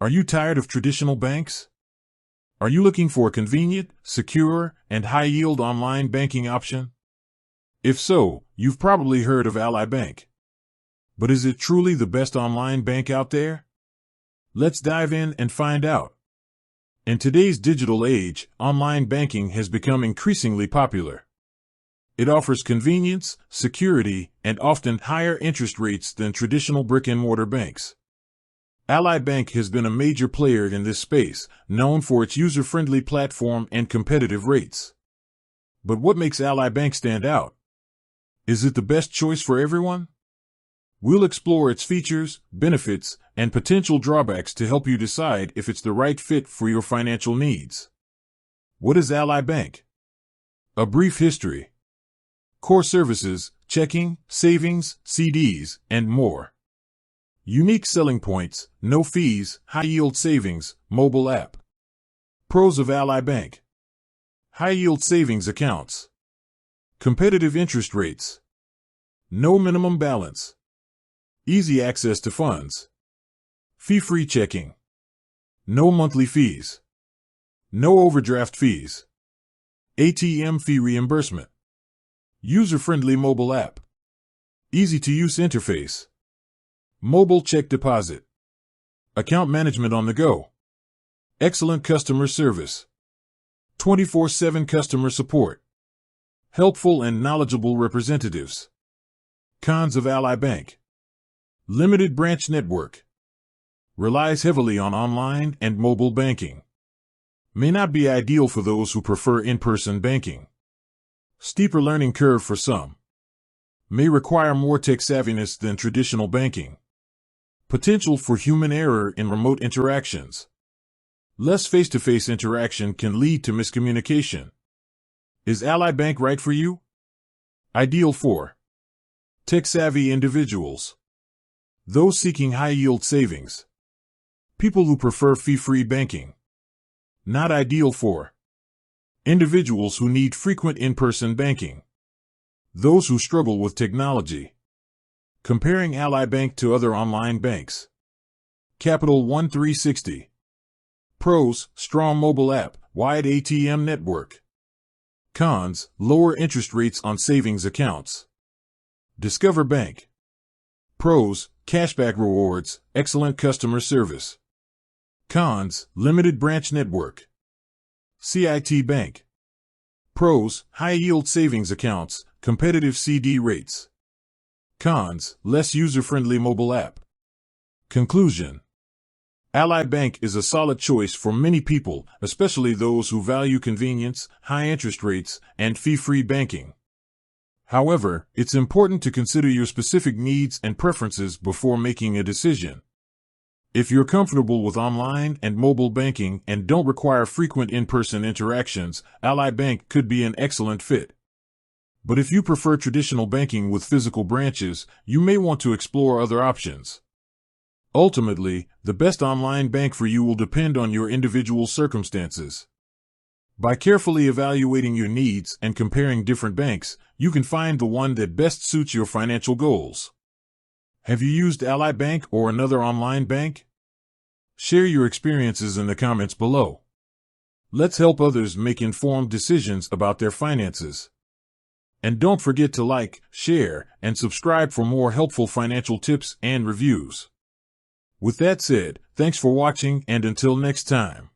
Are you tired of traditional banks? Are you looking for a convenient, secure, and high-yield online banking option? If so, you've probably heard of Ally Bank. But is it truly the best online bank out there? Let's dive in and find out. In today's digital age, online banking has become increasingly popular. It offers convenience, security, and often higher interest rates than traditional brick-and-mortar banks. Ally Bank has been a major player in this space, known for its user-friendly platform and competitive rates. But what makes Ally Bank stand out? Is it the best choice for everyone? We'll explore its features, benefits, and potential drawbacks to help you decide if it's the right fit for your financial needs. What is Ally Bank? A brief history. Core services, checking, savings, CDs, and more. Unique selling points, no fees, high-yield savings, mobile app. Pros of Ally Bank. High-yield savings accounts. Competitive interest rates. No minimum balance. Easy access to funds. Fee-free checking. No monthly fees. No overdraft fees. ATM fee reimbursement. User-friendly mobile app. Easy-to-use interface. Mobile check deposit. Account management on the go. Excellent customer service. 24/7 customer support. Helpful and knowledgeable representatives. Cons of Ally Bank. Limited branch network. Relies heavily on online and mobile banking. May not be ideal for those who prefer in-person banking. Steeper learning curve for some. May require more tech savviness than traditional banking. Potential for human error in remote interactions. Less face-to-face interaction can lead to miscommunication. Is Ally Bank right for you? Ideal for tech-savvy individuals. Those seeking high-yield savings. People who prefer fee-free banking. Not ideal for individuals who need frequent in-person banking. Those who struggle with technology. Comparing Ally Bank to other online banks. Capital One 360. Pros, strong mobile app, wide ATM network. Cons, lower interest rates on savings accounts. Discover Bank. Pros, cashback rewards, excellent customer service. Cons, limited branch network. CIT Bank. Pros, high-yield savings accounts, competitive CD rates. Cons, less user-friendly mobile app. Conclusion. Ally Bank is a solid choice for many people, especially those who value convenience, high interest rates, and fee-free banking. However, it's important to consider your specific needs and preferences before making a decision. If you're comfortable with online and mobile banking and don't require frequent in-person interactions, Ally Bank could be an excellent fit. But if you prefer traditional banking with physical branches, you may want to explore other options. Ultimately, the best online bank for you will depend on your individual circumstances. By carefully evaluating your needs and comparing different banks, you can find the one that best suits your financial goals. Have you used Ally Bank or another online bank? Share your experiences in the comments below. Let's help others make informed decisions about their finances. And don't forget to like, share, and subscribe for more helpful financial tips and reviews. With that said, thanks for watching, and until next time.